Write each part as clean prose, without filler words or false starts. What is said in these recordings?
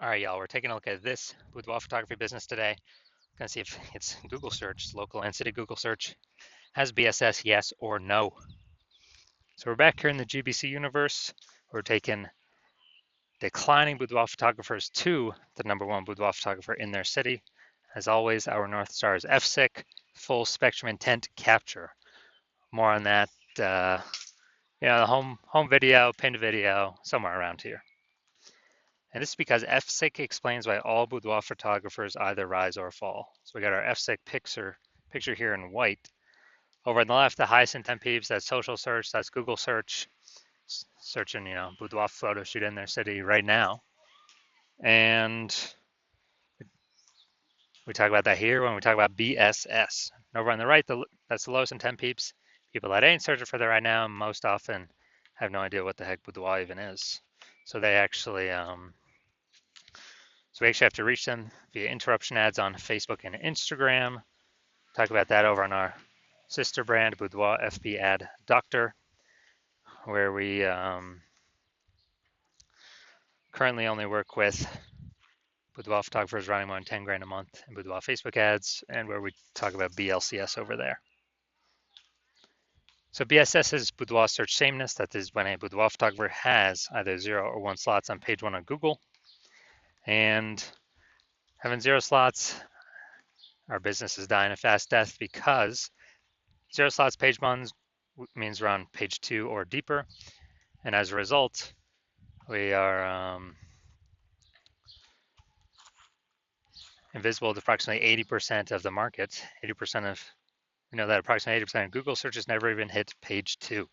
All right, y'all, we're taking a look at this boudoir photography business today. Gonna see if it's Google search, local and city Google search, has BSS, yes or no. So we're back here in the GBC universe. We're taking declining boudoir photographers to the #1 boudoir photographer in their city. As always, our North Star is FSIC, full spectrum intent capture. More on that, the home video, pinned video, somewhere around here. And this is because FSIC explains why all boudoir photographers either rise or fall. So we got our FSIC picture here in white. Over on the left, the highest intent peeps, that's social search, that's Google search, searching, boudoir photo shoot in their city right now. And we talk about that here when we talk about BSS. And over on the right, that's the lowest intent peeps, people that ain't searching for that right now, most often have no idea what the heck boudoir even is. So they actually, So we actually have to reach them via interruption ads on Facebook and Instagram. Talk about that over on our sister brand, Boudoir FB Ad Doctor, where we currently only work with boudoir photographers running more than 10 grand a month in boudoir Facebook ads, and where we talk about BLCS over there. So BSS is boudoir search sameness. That is when a boudoir photographer has either 0 or 1 slots on page 1 on Google. And having 0 slots, our business is dying a fast death because 0 slots page 1 means we're on page 2 or deeper. And as a result, we are invisible to approximately 80% of the market. 80% of, that approximately 80% of Google searches never even hit page 2.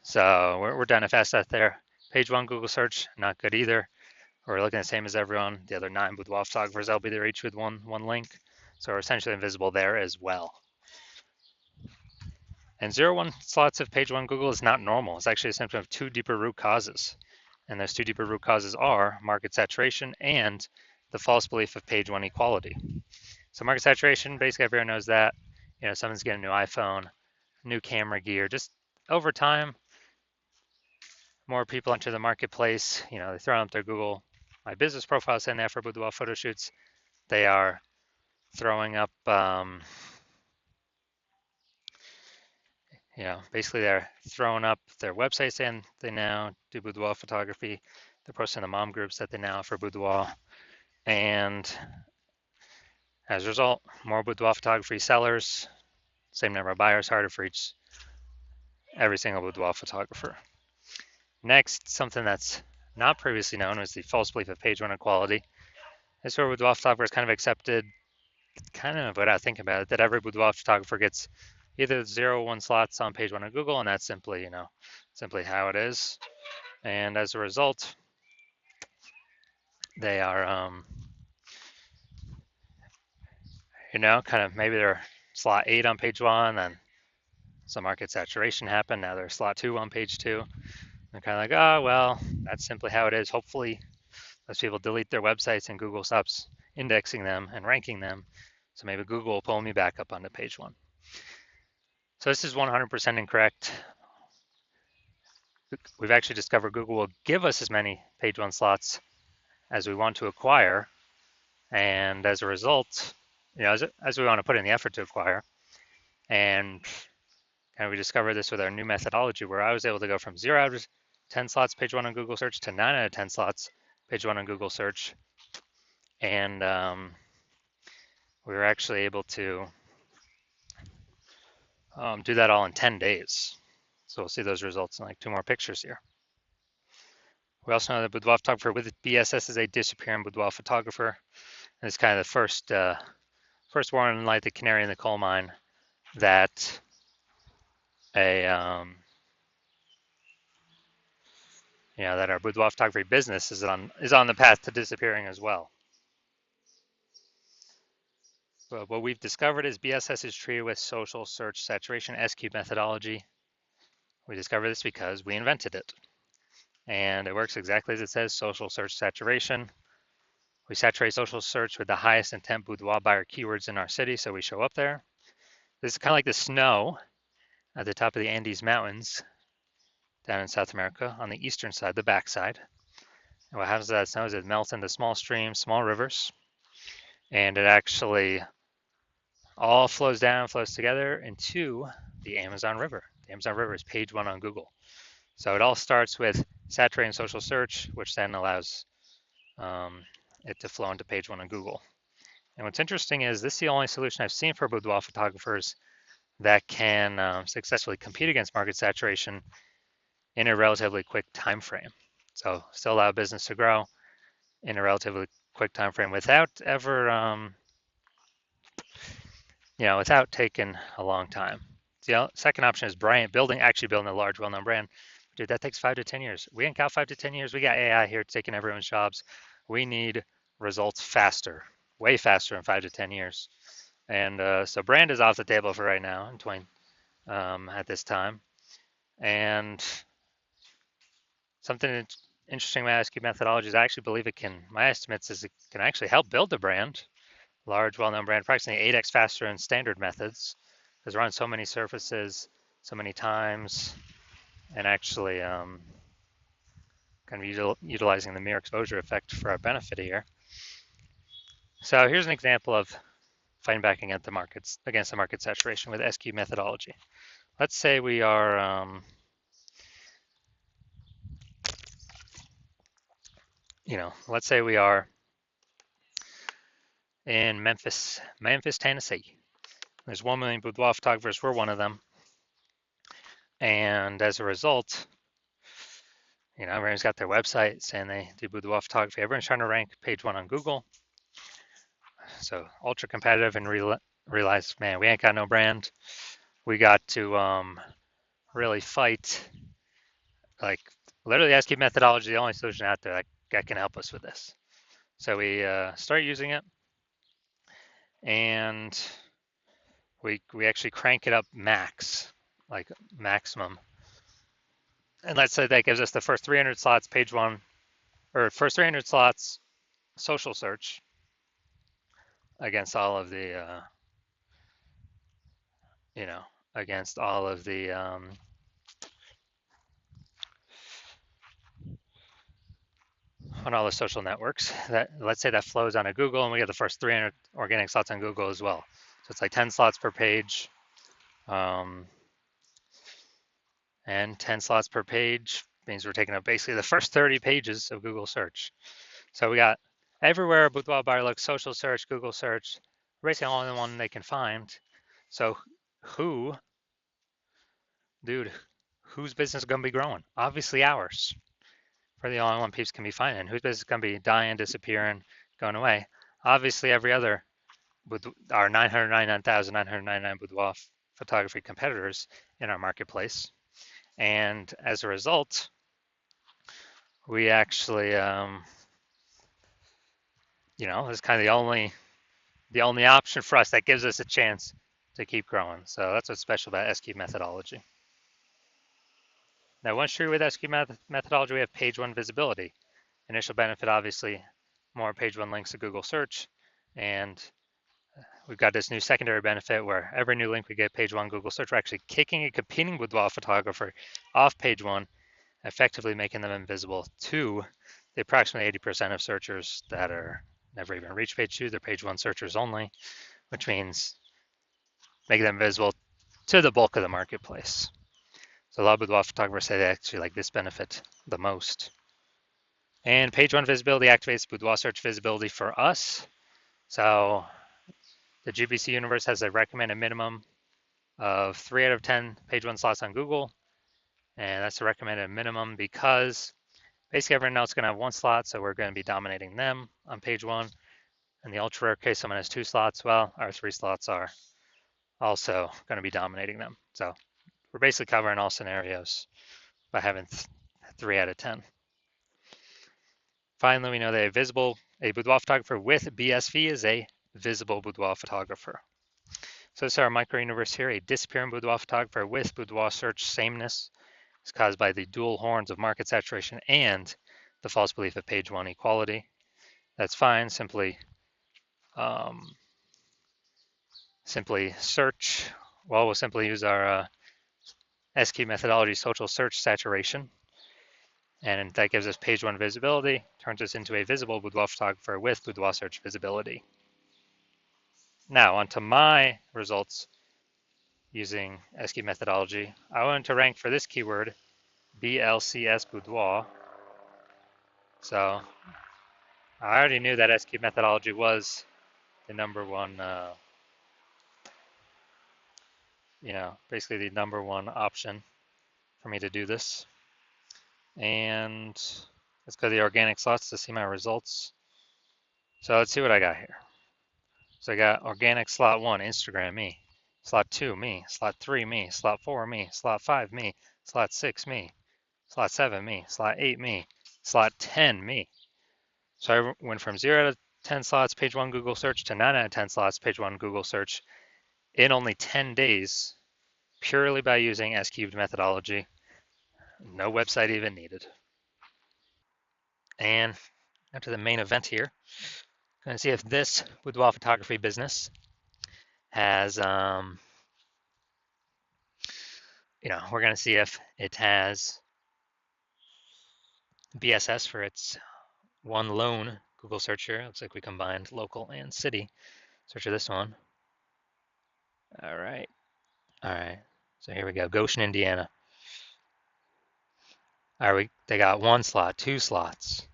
So we're done a fast death there. Page 1 Google search, not good either. We're looking the same as everyone. The other 9 boudoir photographers, I'll be there each with one link. So we're essentially invisible there as well. And 0-1 slots of page 1 Google is not normal. It's actually a symptom of 2 deeper root causes. And those 2 deeper root causes are market saturation and the false belief of page 1 equality. So market saturation, basically everyone knows that. Someone's getting a new iPhone, new camera gear. Just over time, more people enter the marketplace. They throw up their Google My Business profile saying that for boudoir photo shoots. They are throwing up, basically they're throwing up their website saying they now do boudoir photography. They're posting the mom groups that they now offer boudoir. And as a result, more boudoir photography sellers, same number of buyers, harder for every single boudoir photographer. Next, something that's not previously known was the false belief of page 1 equality. This is where boudoir photographers kind of accepted, kind of without thinking about it, that every boudoir photographer gets either 0 or 1 slots on page 1 of Google, and that's simply, simply how it is. And as a result, they are, kind of maybe they're slot 8 on page 1, then some market saturation happened. Now they're slot 2 on page 2. They're kind of like, oh, well, that's simply how it is. Hopefully, those people delete their websites and Google stops indexing them and ranking them. So maybe Google will pull me back up onto page 1. So this is 100% incorrect. We've actually discovered Google will give us as many page 1 slots as we want to acquire. And as a result, as we want to put in the effort to acquire. And we discovered this with our new methodology where I was able to go from 0 out of 10 slots page 1 on Google search to 9 out of 10 slots page 1 on Google search. And we were actually able to do that all in 10 days. So we'll see those results in like 2 more pictures here. We also know that boudoir photographer with BSS is a disappearing boudoir photographer. And it's kind of the first warning light, the canary in the coal mine, that that our boudoir photography business is on the path to disappearing as well. But what we've discovered is BSS is treated with social search saturation SQ methodology. We discovered this because we invented it. And it works exactly as it says, social search saturation. We saturate social search with the highest intent boudoir buyer keywords in our city, so we show up there. This is kind of like the snow at the top of the Andes Mountains down in South America on the eastern side, the backside. And what happens to that snow is it melts into small streams, small rivers, and it actually all flows down, flows together into the Amazon River. The Amazon River is page one on Google. So it all starts with saturating social search, which then allows it to flow into page one on Google. And what's interesting is this is the only solution I've seen for boudoir photographers that can successfully compete against market saturation in a relatively quick time frame. So still allow business to grow in a relatively quick time frame without ever, without taking a long time. The second option is building a large, well-known brand. Dude, that takes 5 to 10 years. We ain't got 5 to 10 years. We got AI here taking everyone's jobs. We need results faster, way faster in 5 to 10 years. And so brand is off the table for right now at this time. And something interesting with SQ methodologies, I actually believe my estimates is it can actually help build the brand, large, well-known brand, approximately 8x faster than standard methods, because we're on so many surfaces, so many times, and actually kind of utilizing the mere exposure effect for our benefit here. So here's an example of fighting back against the market saturation with SQ methodology. Let's say we are, let's say we are in Memphis, Tennessee. There's 1 million boudoir photographers. We're one of them. And as a result, everyone's got their website saying they do boudoir photography. Everyone's trying to rank page one on Google. So ultra competitive, and realize, man, we ain't got no brand. We got to really fight. Like literally, SQ methodology is the only solution out there that can help us with this. So we start using it, and we actually crank it up like maximum. And let's say that gives us the first 300 slots page one, or first 300 slots social search against all of the, against all of the on all the social networks. That let's say that flows onto Google, and we get the first 300 organic slots on Google as well. So it's like 10 slots per page, and 10 slots per page means we're taking up basically the first 30 pages of Google search. So we got everywhere a boudoir buyer looks: social search, Google search, basically all in the one they can find. So whose business is going to be growing? Obviously ours. We're the only one people can be finding. Whose business is going to be dying, disappearing, going away? Obviously every other, with our 999,999 boudoir photography competitors in our marketplace. And as a result, we actually, it's kind of the only option for us that gives us a chance to keep growing. So that's what's special about SQ methodology. Now, once you're with SQ methodology, we have page one visibility. Initial benefit, obviously, more page one links to Google search. And we've got this new secondary benefit where every new link we get page one Google search, we're actually kicking a competing boudoir photographer off page one, effectively making them invisible to the approximately 80% of searchers that are never even reach page two. They're page one searchers only, which means making them visible to the bulk of the marketplace. So a lot of boudoir photographers say they actually like this benefit the most. And page one visibility activates boudoir search visibility for us. So the GBC universe has a recommended minimum of 3 out of 10 page one slots on Google. And that's a recommended minimum because basically everyone else is going to have 1 slot, so we're going to be dominating them on page one. In the ultra rare case, someone has 2 slots. Well, our 3 slots are also going to be dominating them. So we're basically covering all scenarios by having 3 out of 10. Finally, we know that a boudoir photographer with BSV is a visible boudoir photographer. So this is our micro universe here. A disappearing boudoir photographer with boudoir search sameness is caused by the dual horns of market saturation and the false belief of page one equality. That's fine. Simply search. Well, we'll simply use our SQ methodology social search saturation. And that gives us page one visibility, turns us into a visible boudoir photographer with boudoir search visibility. Now onto my results using SQ methodology. I wanted to rank for this keyword, BLCS boudoir. So I already knew that SQ methodology was the number one, basically the number one option for me to do this. And let's go to the organic slots to see my results. So let's see what I got here. So I got organic slot 1, Instagram, me. Slot 2, me. Slot 3, me. Slot 4, me. Slot 5, me. Slot 6, me. Slot 7, me. Slot 8, me. Slot 10, me. So I went from 0 out of 10 slots, page 1 Google search, to 9 out of 10 slots, page 1 Google search in only 10 days, purely by using S-cubed methodology. No website even needed. And after the main event here, I'm going to see if this boudoir photography business has, we're going to see if it has BSS for its one lone Google search here. Looks like we combined local and city. Search for this one. All right. All right. So here we go. Goshen, Indiana. All right. They got 1 slot, 2 slots.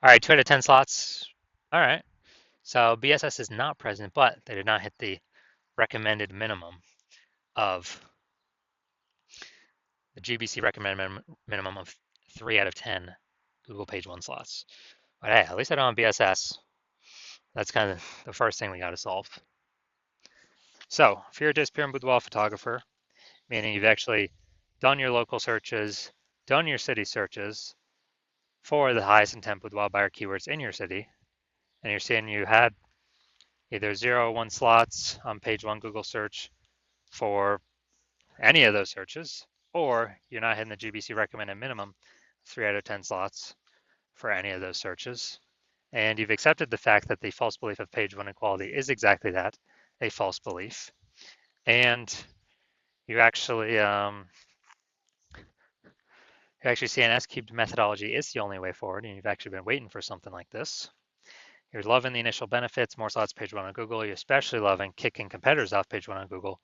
All right. 2 out of 10 slots. All right. So BSS is not present, but they did not hit the recommended minimum of the GBC recommended minimum of 3 out of 10 Google Page 1 slots. But hey, at least I don't have BSS. That's kind of the first thing we got to solve. So if you're a disappearing boudoir photographer, meaning you've actually done your local searches, done your city searches for the highest intent boudoir buyer keywords in your city, and you're seeing you had either 0 or 1 slots on page 1 Google search for any of those searches, or you're not hitting the GBC recommended minimum 3 out of 10 slots for any of those searches, and you've accepted the fact that the false belief of page 1 equality is exactly that, a false belief, and you actually see an S-cubed methodology is the only way forward, and you've actually been waiting for something like this. You're loving the initial benefits, more slots page 1 on Google. You're especially loving kicking competitors off page 1 on Google,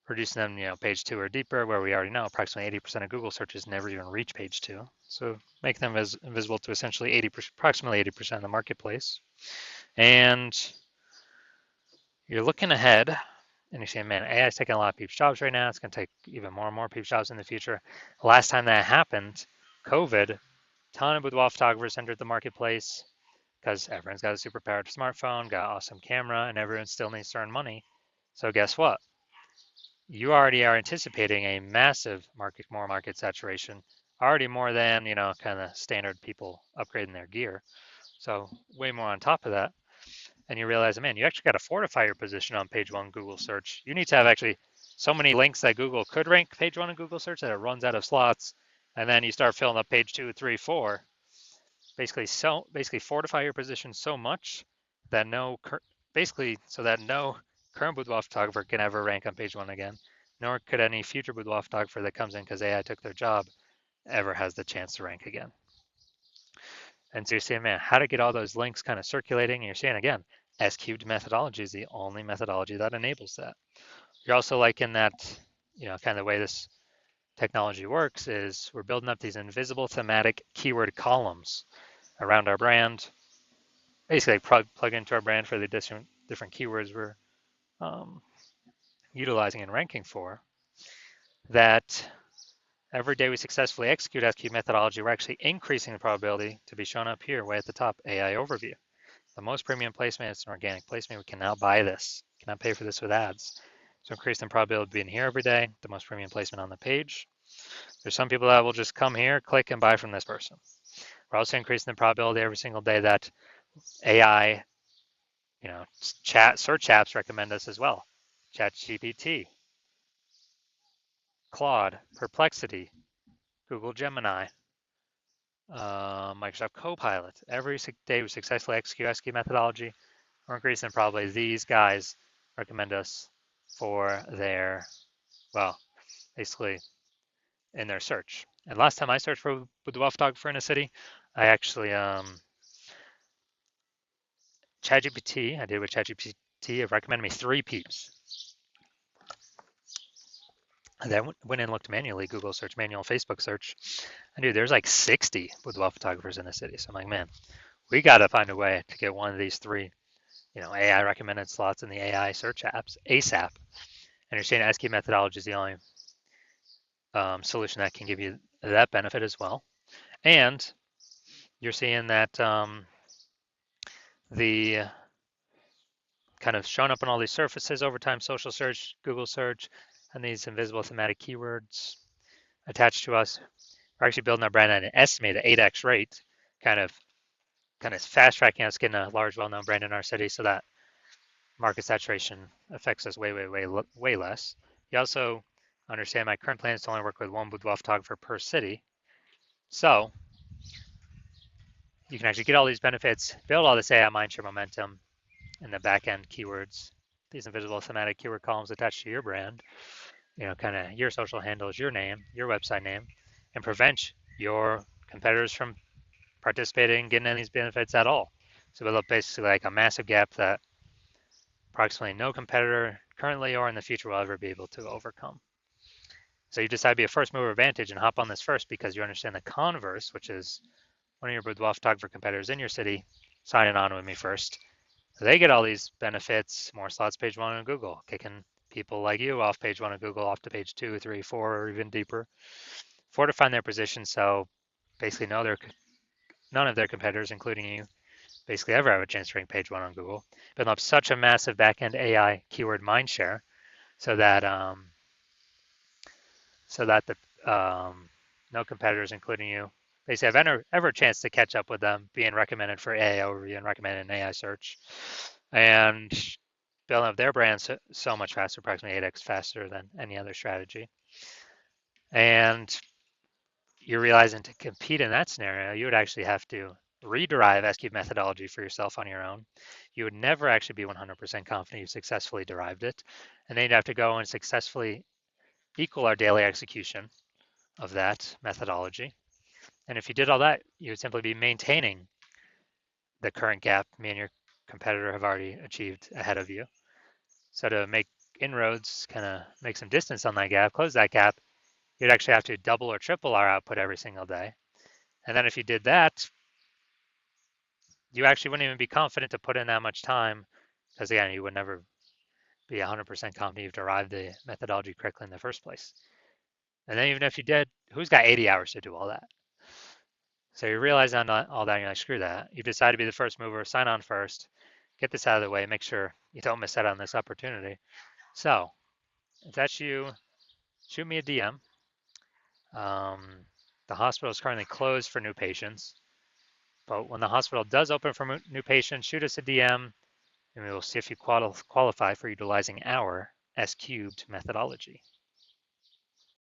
reducing them, page 2 or deeper, where we already know approximately 80% of Google searches never even reach page 2. So make them visible to essentially approximately 80% of the marketplace. And you're looking ahead and you're saying, man, AI is taking a lot of people's jobs right now. It's going to take even more and more people's jobs in the future. Last time that happened, COVID, a ton of boudoir photographers entered the marketplace because everyone's got a super powered smartphone, got an awesome camera, and everyone still needs to earn money. So guess what? You already are anticipating a massive market saturation, already more than, kind of standard people upgrading their gear. So way more on top of that. And you realize, man, you actually got to fortify your position on page 1 Google search. You need to have actually so many links that Google could rank page 1 in Google search that it runs out of slots. And then you start filling up page 2, 3, 4. Basically fortify your position so much that no current boudoir photographer can ever rank on page 1 again, nor could any future boudoir photographer that comes in because AI took their job ever has the chance to rank again. And so you're saying, man, how to get all those links kind of circulating? And you're saying, again, S-cubed methodology is the only methodology that enables that. You're also liking that, kind of the way this technology works is we're building up these invisible thematic keyword columns around our brand. Basically, plug into our brand for the different keywords we're utilizing and ranking for. That every day we successfully execute S-cubed methodology, we're actually increasing the probability to be shown up here way at the top, AI overview. The most premium placement is an organic placement. We cannot buy this, cannot pay for this with ads. So increasing the probability of being here every day, the most premium placement on the page. There's some people that will just come here, click, and buy from this person. We're also increasing the probability every single day that AI, search apps recommend us as well. ChatGPT, Claude, Perplexity, Google Gemini, Microsoft Copilot. Every day we successfully execute SQ methodology, we're increasing probably these guys recommend us for their, well, basically in their search. And last time I searched for boudoir photographer in a city, I actually ChatGPT, I did with ChatGPT, it recommended me 3 peeps. And then went and looked manually, Google search, manual Facebook search. And dude, there's like 60 boudoir photographers in the city. So I'm like, man, we got to find a way to get one of these 3, AI recommended slots in the AI search apps ASAP. And you're saying ASCII methodology is the only solution that can give you that benefit as well. And you're seeing that the kind of showing up on all these surfaces over time, social search, Google search, and these invisible thematic keywords attached to us. We're actually building our brand at an estimated 8x rate, kind of fast tracking us getting a large, well-known brand in our city, so that market saturation affects us way less. You also understand my current plan is to only work with one boudoir photographer per city, so you can actually get all these benefits, build all this AI mindshare momentum in the back-end keywords, these invisible thematic keyword columns attached to your brand, kind of your social handles, your name, your website name, and prevent your competitors from participating, getting any of these benefits at all. So build up basically like a massive gap that approximately no competitor currently or in the future will ever be able to overcome. So you decide to be a first mover advantage and hop on this first because you understand the converse, which is one of your boudoir photographer competitors in your city signing on with me first. They get all these benefits, more slots page 1 on Google, kicking people like you off page 1 of Google off to page 2, 3, 4, or even deeper, fortifying their position. So basically none of their competitors, including you, basically ever have a chance to rank page 1 on Google. Build up such a massive backend AI keyword mindshare so that the no competitors, including you, basically have ever a chance to catch up with them, being recommended for AI overview and recommended in AI search, and building up their brand so much faster, approximately 8x faster than any other strategy. And you're realizing to compete in that scenario, you would actually have to rederive ASCII methodology for yourself on your own. You would never actually be 100% confident you successfully derived it. And then you'd have to go and successfully equal our daily execution of that methodology. And if you did all that, you would simply be maintaining the current gap me and your competitor have already achieved ahead of you. So to make inroads, kind of make some distance on that gap, close that gap, you'd actually have to double or triple our output every single day. And then if you did that, you actually wouldn't even be confident to put in that much time because again, you would never be 100% confident you've derived the methodology correctly in the first place. And then even if you did, who's got 80 hours to do all that? So you realize on all that, and you're like, screw that. You decide to be the first mover, sign on first, get this out of the way, make sure you don't miss out on this opportunity. So if that's you, shoot me a DM. The hospital is currently closed for new patients, but when the hospital does open for new patients, shoot us a DM, and we will see if you qualify for utilizing our S cubed methodology.